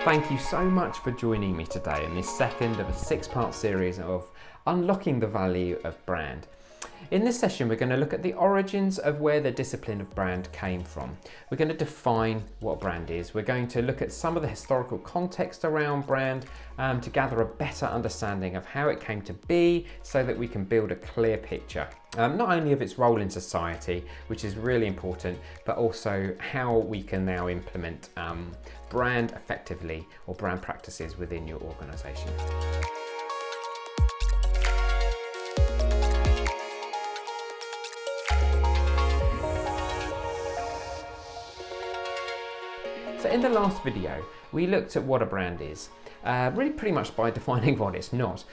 Thank you so much for joining me today in this second of a 6-part series of Unlocking the Value of Brand. In this session, we're going to look at the origins of where the discipline of brand came from. We're going to define what brand is. We're going to look at some of the historical context around brand to gather a better understanding of how it came to be so that we can build a clear picture, not only of its role in society, which is really important, but also how we can now implement brand effectively or brand practices within your organisation. So in the last video, we looked at what a brand is, really pretty much by defining what it's not.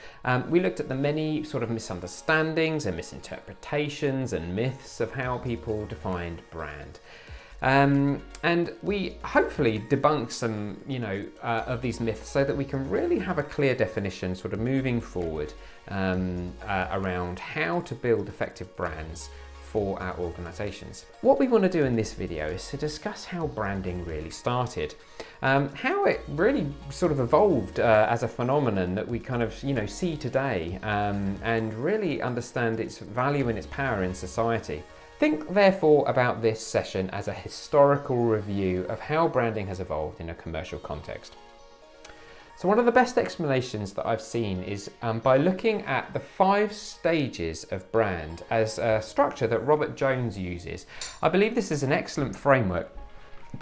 We looked at the many sort of misunderstandings and misinterpretations and myths of how people defined brand. And we hopefully debunk some, of these myths so that we can really have a clear definition sort of moving forward around how to build effective brands for our organisations. What we want to do in this video is to discuss how branding really started, how it really sort of evolved as a phenomenon that we kind of see today, and really understand its value and its power in society. Think therefore about this session as a historical review of how branding has evolved in a commercial context. So one of the best explanations that I've seen is by looking at the 5 stages of brand as a structure that Robert Jones uses. I believe this is an excellent framework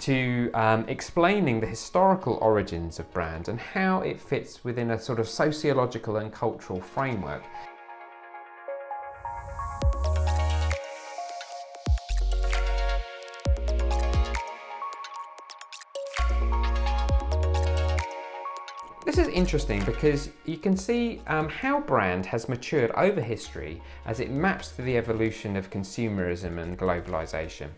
to explaining the historical origins of brand and how it fits within a sort of sociological and cultural framework. This is interesting because you can see how brand has matured over history as it maps to the evolution of consumerism and globalization.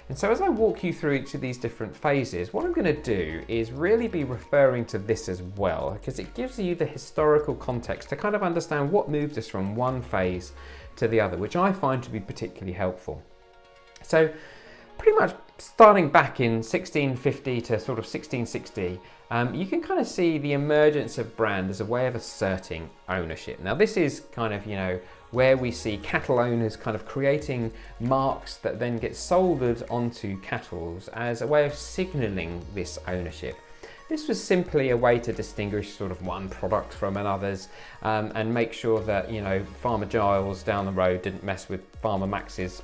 And so as I walk you through each of these different phases, what I'm going to do is really be referring to this as well, because it gives you the historical context to kind of understand what moved us from one phase to the other, which I find to be particularly helpful. So pretty much starting back in 1650 to sort of 1660, you can kind of see the emergence of brand as a way of asserting ownership. Now this is kind of, where we see cattle owners kind of creating marks that then get soldered onto cattle as a way of signalling this ownership. This was simply a way to distinguish sort of one product from another's and make sure that, Farmer Giles down the road didn't mess with Farmer Max's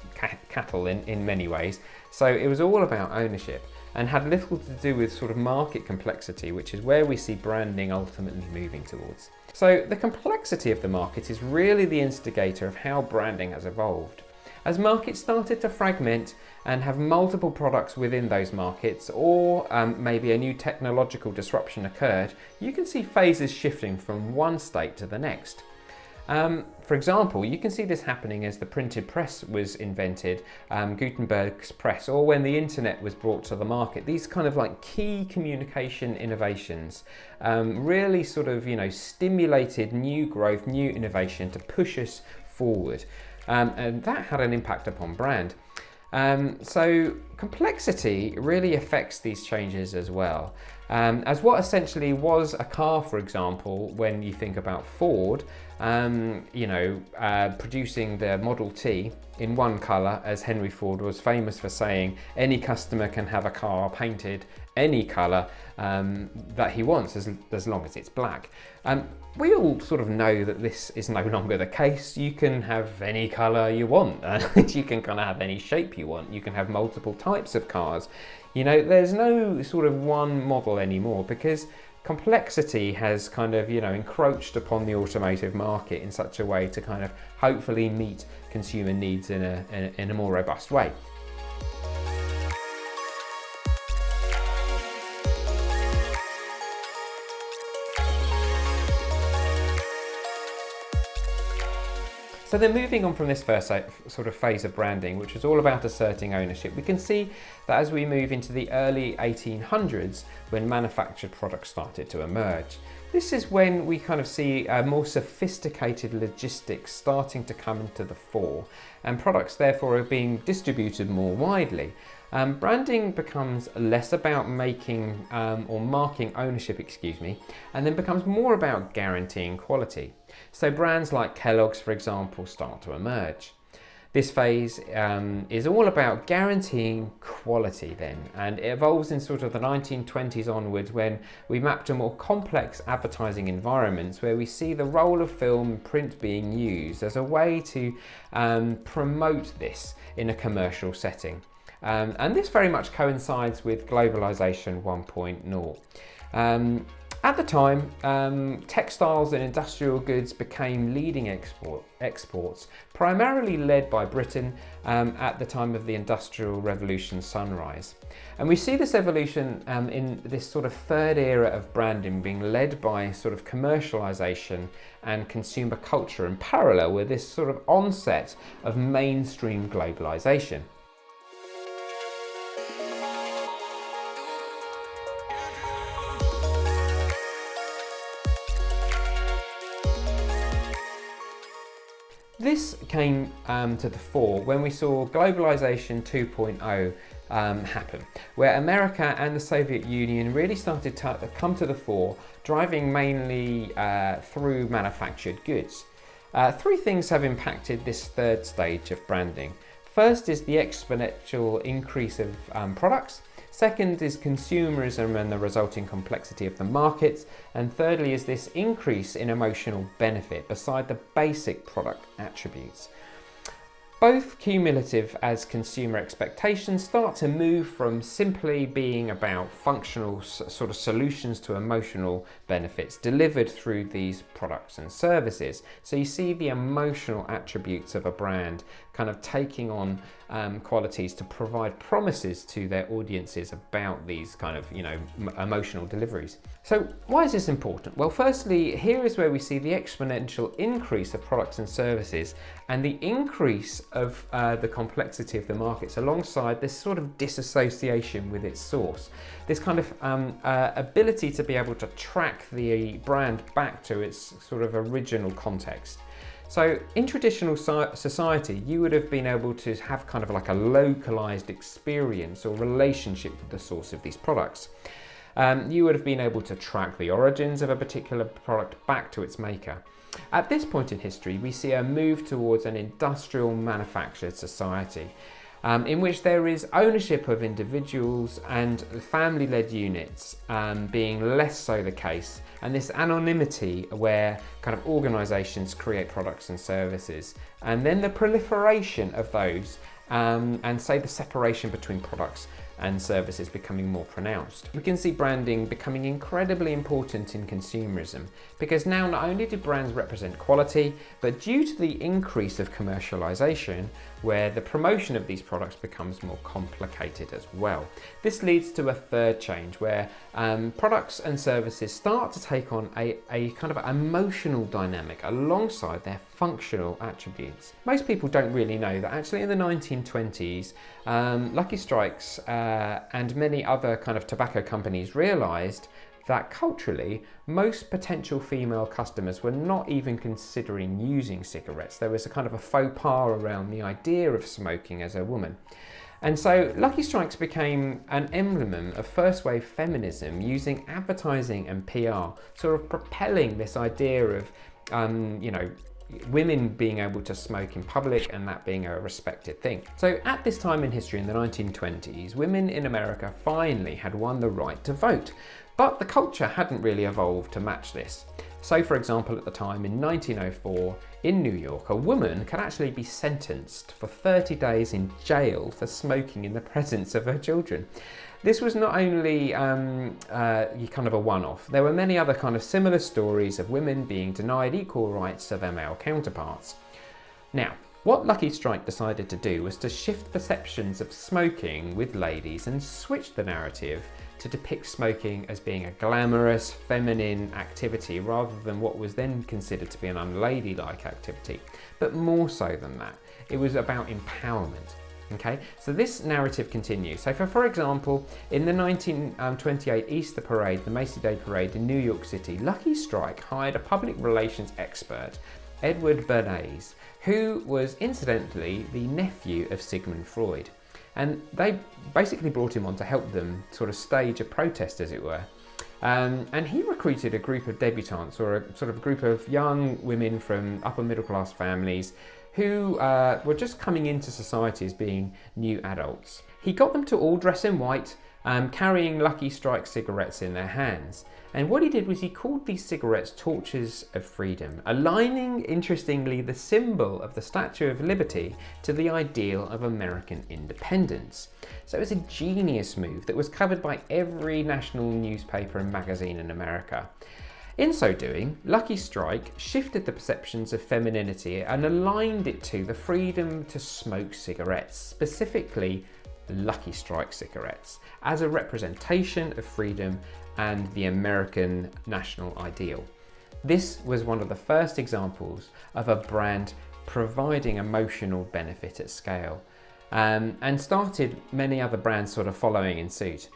cattle in many ways. So it was all about ownership and had little to do with sort of market complexity, which is where we see branding ultimately moving towards. So the complexity of the market is really the instigator of how branding has evolved. As markets started to fragment and have multiple products within those markets, or maybe a new technological disruption occurred, you can see phases shifting from one state to the next. For example, you can see this happening as the printed press was invented, Gutenberg's press, or when the internet was brought to the market. These kind of like key communication innovations really sort of, stimulated new growth, new innovation to push us forward. And that had an impact upon brand. So complexity really affects these changes as well. As what essentially was a car, for example, when you think about Ford, producing the Model T in one colour, as Henry Ford was famous for saying, any customer can have a car painted any colour that he wants as long as it's black. We all sort of know that this is no longer the case. You can have any colour you want. You can kind of have any shape you want. You can have multiple types of cars. There's no sort of one model anymore because complexity has kind of, encroached upon the automotive market in such a way to kind of hopefully meet consumer needs in a more robust way. So then moving on from this first sort of phase of branding, which was all about asserting ownership, we can see that as we move into the early 1800s, when manufactured products started to emerge, This is when we kind of see more sophisticated logistics starting to come into the fore, and products therefore are being distributed more widely. Branding becomes less about making or marking ownership, and then becomes more about guaranteeing quality. So brands like Kellogg's, for example, start to emerge. This phase is all about guaranteeing quality then, and it evolves in sort of the 1920s onwards, when we map to more complex advertising environments where we see the role of film and print being used as a way to promote this in a commercial setting. And this very much coincides with globalization 1.0. At the time, textiles and industrial goods became leading exports, primarily led by Britain at the time of the Industrial Revolution sunrise. And we see this evolution in this sort of third era of branding being led by sort of commercialization and consumer culture in parallel with this sort of onset of mainstream globalization. This came to the fore when we saw globalization 2.0 happen, where America and the Soviet Union really started to come to the fore, driving mainly through manufactured goods. Three things have impacted this third stage of branding. First is the exponential increase of products. Second is consumerism and the resulting complexity of the markets. And thirdly is this increase in emotional benefit beside the basic product attributes. Both cumulative as consumer expectations start to move from simply being about functional sort of solutions to emotional benefits delivered through these products and services. So you see the emotional attributes of a brand kind of taking on qualities to provide promises to their audiences about these kind of, emotional deliveries. So why is this important? Well, firstly, here is where we see the exponential increase of products and services and the increase of the complexity of the markets alongside this sort of disassociation with its source. This kind of ability to be able to track the brand back to its sort of original context. So in traditional society, you would have been able to have kind of like a localized experience or relationship with the source of these products. You would have been able to track the origins of a particular product back to its maker. At this point in history, we see a move towards an industrial manufactured society, in which there is ownership of individuals and family-led units being less so the case, and this anonymity where kind of organisations create products and services, and then the proliferation of those and say the separation between products and services becoming more pronounced. We can see branding becoming incredibly important in consumerism, because now not only do brands represent quality, but due to the increase of commercialization, where the promotion of these products becomes more complicated as well. This leads to a third change where products and services start to take on a kind of emotional dynamic alongside their functional attributes. Most people don't really know that actually in the 1920s, Lucky Strikes and many other kind of tobacco companies realized that culturally, most potential female customers were not even considering using cigarettes. There was a kind of a faux pas around the idea of smoking as a woman. And so Lucky Strikes became an emblem of first wave feminism, using advertising and PR, sort of propelling this idea of, women being able to smoke in public and that being a respected thing. So at this time in history, in the 1920s, women in America finally had won the right to vote, but the culture hadn't really evolved to match this. So for example, at the time in 1904 in New York, a woman could actually be sentenced for 30 days in jail for smoking in the presence of her children. This was not only kind of a one-off. There were many other kind of similar stories of women being denied equal rights to their male counterparts. Now, what Lucky Strike decided to do was to shift perceptions of smoking with ladies and switch the narrative to depict smoking as being a glamorous, feminine activity rather than what was then considered to be an unladylike activity. But more so than that, it was about empowerment. Okay, so this narrative continues. So for example, in the 1928 Easter Parade, the Macy Day Parade in New York City, Lucky Strike hired a public relations expert, Edward Bernays, who was incidentally the nephew of Sigmund Freud. And they basically brought him on to help them sort of stage a protest, as it were. And he recruited a group of debutantes, or a sort of group of young women from upper middle class families who were just coming into society as being new adults. He got them to all dress in white, carrying Lucky Strike cigarettes in their hands. And what he did was he called these cigarettes torches of freedom, aligning, interestingly, the symbol of the Statue of Liberty to the ideal of American independence. So it was a genius move that was covered by every national newspaper and magazine in America. In so doing, Lucky Strike shifted the perceptions of femininity and aligned it to the freedom to smoke cigarettes, specifically Lucky Strike cigarettes, as a representation of freedom and the American national ideal. This was one of the first examples of a brand providing emotional benefit at scale, and started many other brands sort of following in suit.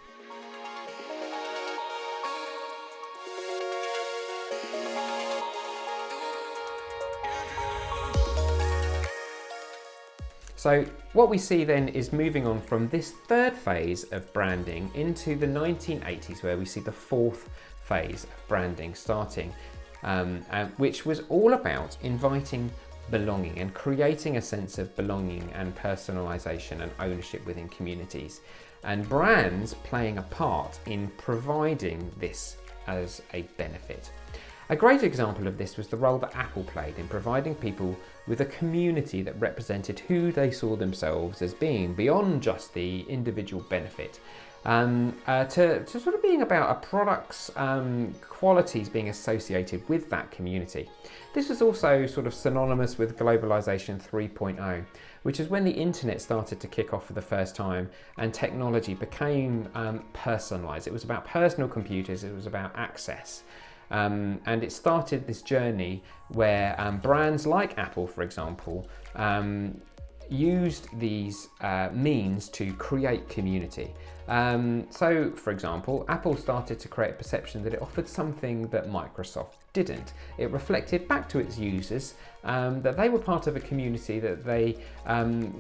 So what we see then is moving on from this third phase of branding into the 1980s, where we see the fourth phase of branding starting, which was all about inviting belonging and creating a sense of belonging and personalization and ownership within communities, and brands playing a part in providing this as a benefit. A great example of this was the role that Apple played in providing people with a community that represented who they saw themselves as being, beyond just the individual benefit, to sort of being about a product's qualities being associated with that community. This was also sort of synonymous with globalization 3.0, which is when the internet started to kick off for the first time and technology became personalized. It was about personal computers, it was about access. And it started this journey where brands like Apple, for example, used these means to create community. So, for example, Apple started to create a perception that it offered something that Microsoft didn't. It reflected back to its users that they were part of a community, that they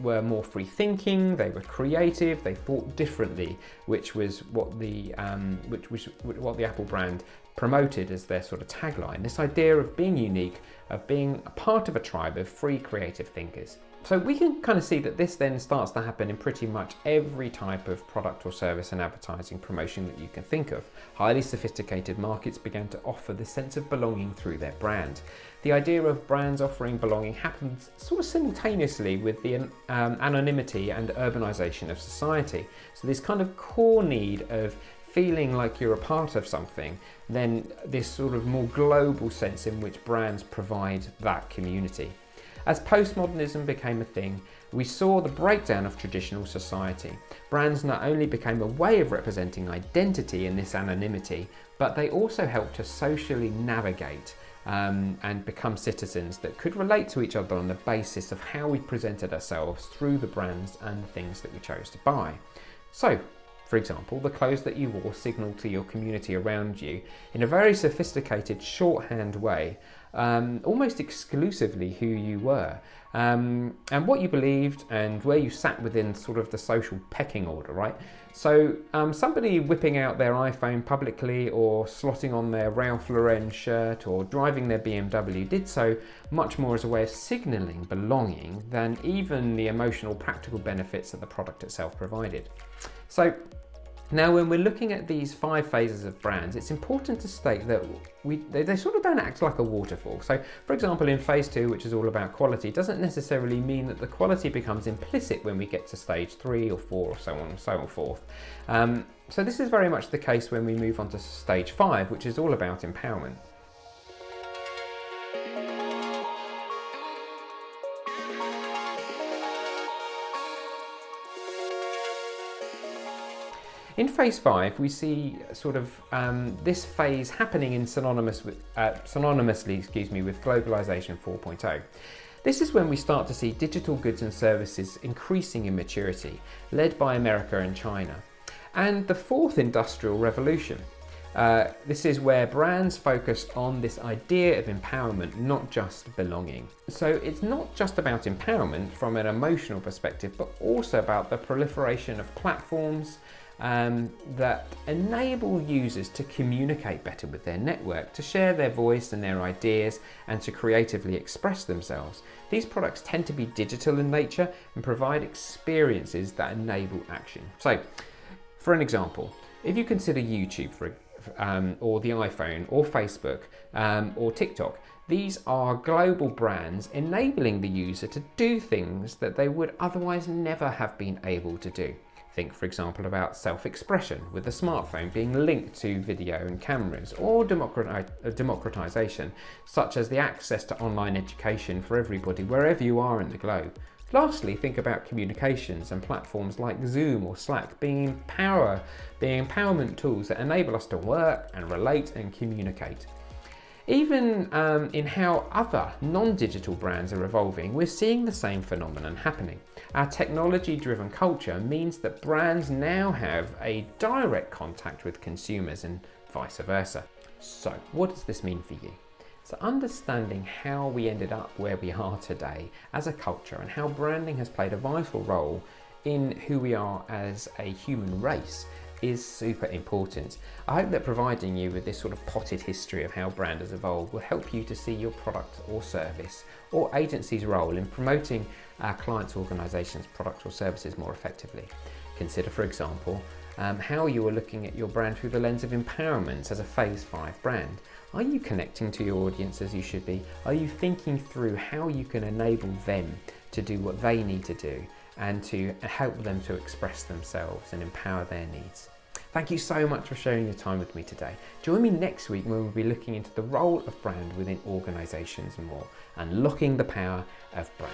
were more free thinking, they were creative, they thought differently, which was what the Apple brand promoted as their sort of tagline, this idea of being unique, of being a part of a tribe of free creative thinkers. So we can kind of see that this then starts to happen in pretty much every type of product or service and advertising promotion that you can think of. Highly sophisticated markets began to offer this sense of belonging through their brand. The idea of brands offering belonging happens sort of simultaneously with the anonymity and urbanization of society. So this kind of core need of feeling like you're a part of something, then this sort of more global sense in which brands provide that community. As postmodernism became a thing, we saw the breakdown of traditional society. Brands not only became a way of representing identity in this anonymity, but they also helped to socially navigate and become citizens that could relate to each other on the basis of how we presented ourselves through the brands and the things that we chose to buy. So, for example, the clothes that you wore signaled to your community around you in a very sophisticated shorthand way, almost exclusively who you were, and what you believed and where you sat within sort of the social pecking order, right? So somebody whipping out their iPhone publicly, or slotting on their Ralph Lauren shirt, or driving their BMW did so much more as a way of signalling belonging than even the emotional practical benefits that the product itself provided. So now, when we're looking at these 5 phases of brands, it's important to state that they sort of don't act like a waterfall. So, for example, in phase 2, which is all about quality, it doesn't necessarily mean that the quality becomes implicit when we get to stage 3 or 4 or so on and so forth. So this is very much the case when we move on to stage 5, which is all about empowerment. In phase 5, we see sort of this phase happening in synonymously with globalization 4.0. This is when we start to see digital goods and services increasing in maturity, led by America and China. And the fourth industrial revolution. This is where brands focus on this idea of empowerment, not just belonging. So it's not just about empowerment from an emotional perspective, but also about the proliferation of platforms that enable users to communicate better with their network, to share their voice and their ideas, and to creatively express themselves. These products tend to be digital in nature and provide experiences that enable action. So, for an example, if you consider YouTube or the iPhone or Facebook or TikTok, these are global brands enabling the user to do things that they would otherwise never have been able to do. Think, for example, about self-expression with the smartphone being linked to video and cameras, or democratization, such as the access to online education for everybody wherever you are in the globe. Lastly, think about communications and platforms like Zoom or Slack being empowerment tools that enable us to work and relate and communicate. Even in how other non-digital brands are evolving, we're seeing the same phenomenon happening. Our technology-driven culture means that brands now have a direct contact with consumers and vice versa. So, what does this mean for you? So understanding how we ended up where we are today as a culture and how branding has played a vital role in who we are as a human race is super important. I hope that providing you with this sort of potted history of how brand has evolved will help you to see your product or service or agency's role in promoting our clients' organisations' products or services more effectively. Consider, for example, how you are looking at your brand through the lens of empowerment as a Phase 5 brand. Are you connecting to your audience as you should be? Are you thinking through how you can enable them to do what they need to do and to help them to express themselves and empower their needs? Thank you so much for sharing your time with me today. Join me next week when we'll be looking into the role of brand within organisations and more, unlocking the power of brand.